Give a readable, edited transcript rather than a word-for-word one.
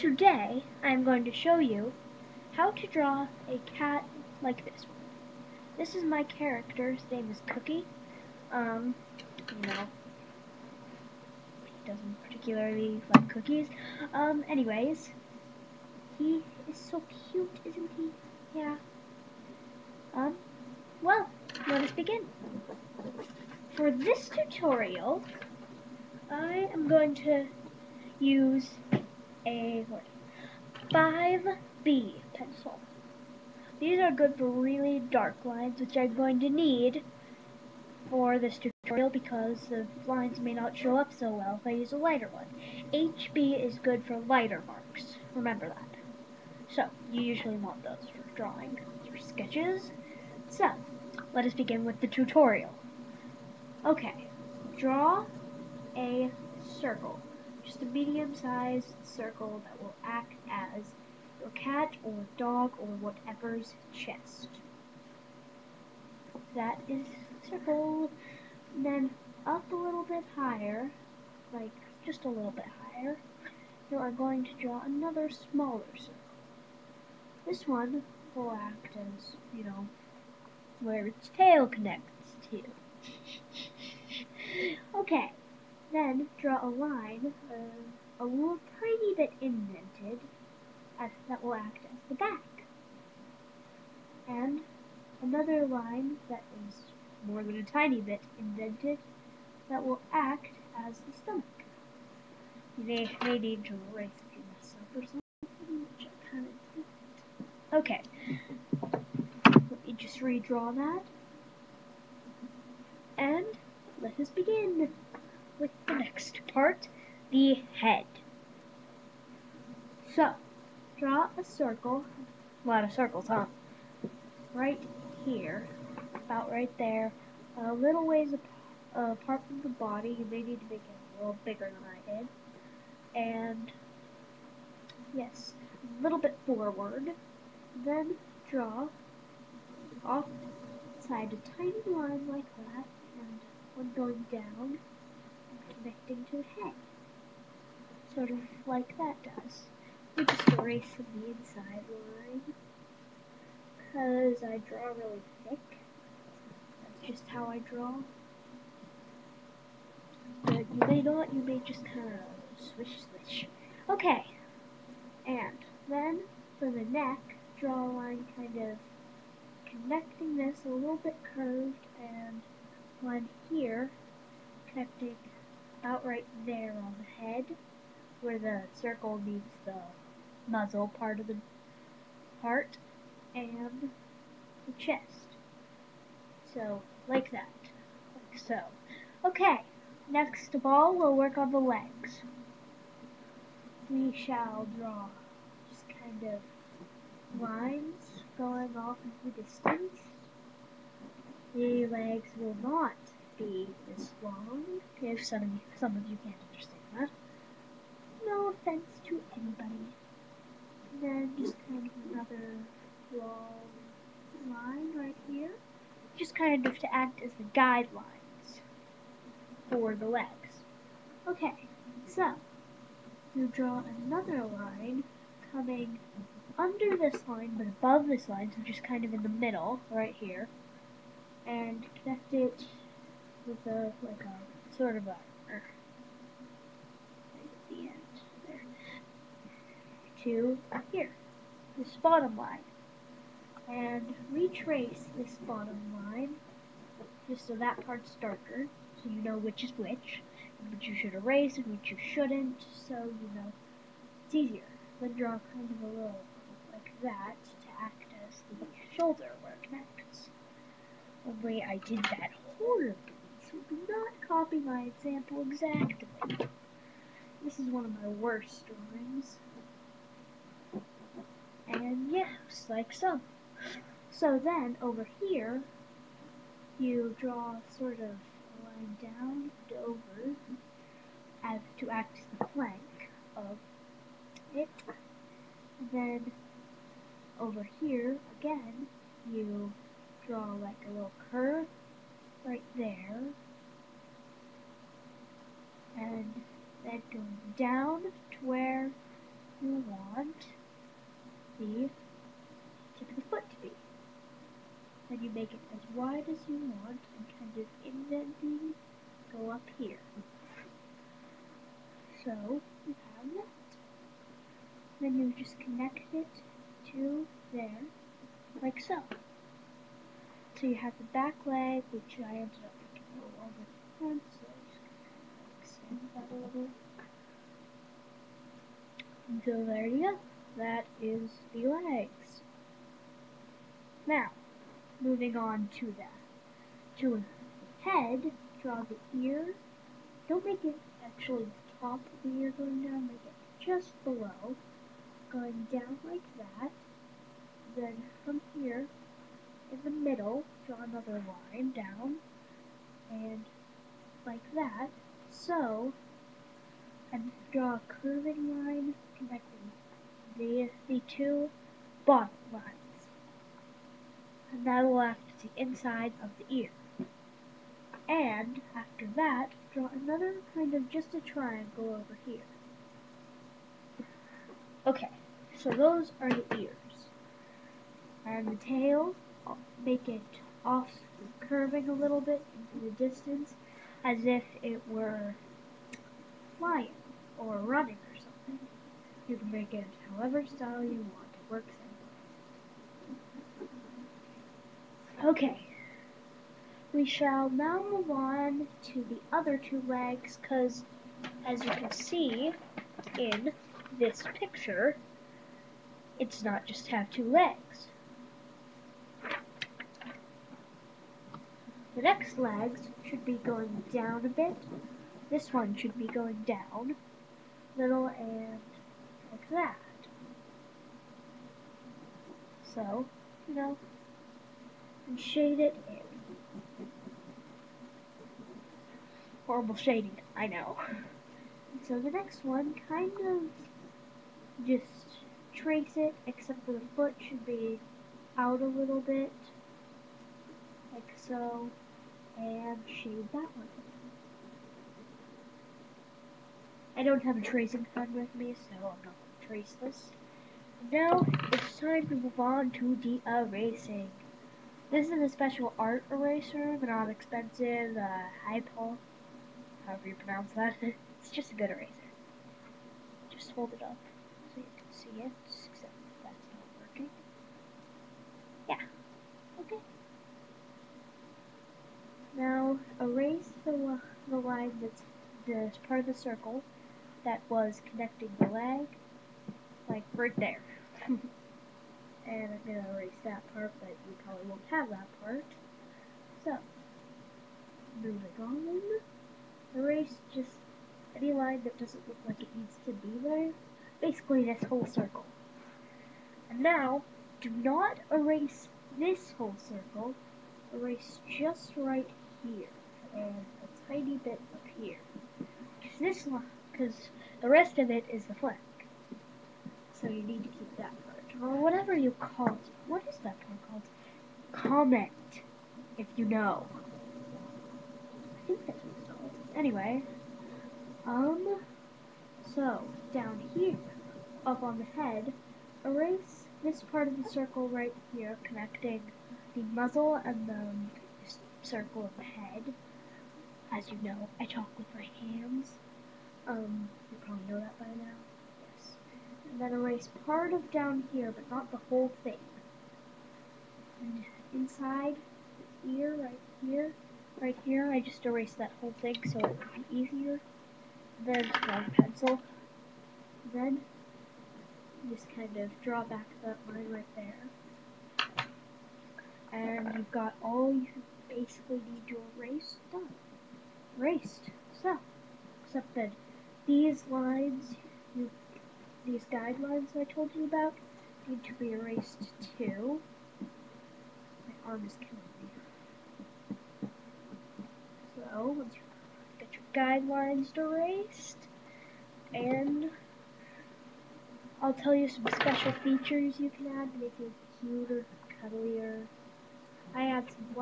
Today, I'm going to show you how to draw a cat like this one. This is my character. His name is Cookie. He doesn't particularly like cookies. Anyways, he is so cute, isn't he? Yeah. Well, let us begin. For this tutorial, I am going to use a 5B pencil. These are good for really dark lines, which I'm going to need for this tutorial because the lines may not show up so well if I use a lighter one. HB is good for lighter marks. Remember that. So, you usually want those for drawing, for sketches. So, let us begin with the tutorial. Okay, draw a circle. Just a medium-sized circle that will act as your cat or dog or whatever's chest. That is circle. And then up a little bit higher, like just a little bit higher, you are going to draw another smaller circle. This one will act as, where its tail connects to. Okay, then draw a line, a little tiny bit indented, that will act as the back. And another line that is more than a tiny bit indented, that will act as the stomach. You may need to erase if you mess up or something, which I kind of did. Okay, let me just redraw that. And let us begin with the next part, the head. So, draw a circle, a lot of circles, huh? Right here, about right there, a little ways apart from the body. You may need to make it a little bigger than I did. And, yes, a little bit forward. Then draw off side a tiny line like that, and one going down and connecting to the head. Sort of like that does. We just erase the inside line because I draw really thick. That's just how I draw. But you may not, you may just kind of swish. Okay, and then for the neck, draw a line kind of connecting this a little bit curved, and one here connecting about right there on the head, where the circle meets the muzzle part of the heart, and the chest. So, like that. Like so. Okay, next of all, we'll work on the legs. We shall draw just kind of lines going off into the distance. The legs will not be this long, if some of you can't understand that. No offense to anybody. And then just kind of another long line right here, just kind of to act as the guidelines for the legs. Okay, so you draw another line coming under this line but above this line, so just kind of in the middle right here, and connect it with a sort of a right at the end there to here, this bottom line. And retrace this bottom line just so that part's darker, so you know which is which, and which you should erase and which you shouldn't, so you know it's easier. Then draw kind of a little like that to act as the shoulder where it connects. Only I did that horribly, so do not copy my example exactly. This is one of my worst drawings. And yeah, just like so. So then, over here, you draw sort of a line down and over as to act as the flank of it. And then, over here, again, you draw like a little curve right there. And then going down to where you want the tip of the foot to be. Then you make it as wide as you want and kind of indenting go up here. So you have that. Then you just connect it to there, like so. So you have the back leg, which I ended up making a little longer than the front, so I just extend that a little. And so there you go. That is the legs. Now, moving on to the head, draw the ear. Don't make it actually the top of the ear going down, make it just below, going down like that. Then from here, in the middle, draw another line down, and like that. So, and draw a curving line connecting the two bottom lines. And that will act as the inside of the ear. And after that, draw another kind of just a triangle over here. Okay, so those are the ears. And the tail, make it off, curving a little bit into the distance, as if it were flying or running or something. You can make it however style you want. It works anyway. Okay. We shall now move on to the other two legs, because as you can see in this picture, it's not just have two legs. The next legs should be going down a bit. This one should be going down, little, and like that. So, and shade it in. Horrible shading, I know. And so the next one, kind of just trace it, except for the foot should be out a little bit, like so, and shade that one. I don't have a tracing pen with me, so I'm not going to trace this. And now it's time to move on to the erasing. This is a special art eraser, the not expensive, Hypal, however you pronounce that. It's just a good eraser. Just hold it up so you can see it, except that's not working. Yeah, okay. Now erase the line that's part of the circle that was connecting the leg, like right there. And I'm going to erase that part, but you probably won't have that part. So, moving on, erase just any line that doesn't look like it needs to be there. Basically this whole circle. And now, do not erase this whole circle. Erase just right here and a tiny bit up here. Because the rest of it is the flank. So you need to keep that part, or whatever you call it. What is that part called? Comment, if you know. I think that's what it's called. Anyway, so down here, up on the head, erase this part of the circle right here, connecting the muzzle and the circle of the head. As you know, I talk with my hands. You probably know that by now. Yes. And then erase part of down here, but not the whole thing. And inside the ear, right here, I just erased that whole thing so it would be easier. Then one pencil. Then just kind of draw back that line right there. And you've got all you basically need to erase done. Erased. So, except that these lines, these guidelines I told you about, need to be erased too. My arm is killing me. So, once you get your guidelines erased, and I'll tell you some special features you can add to make it cuter, cuddlier. I added some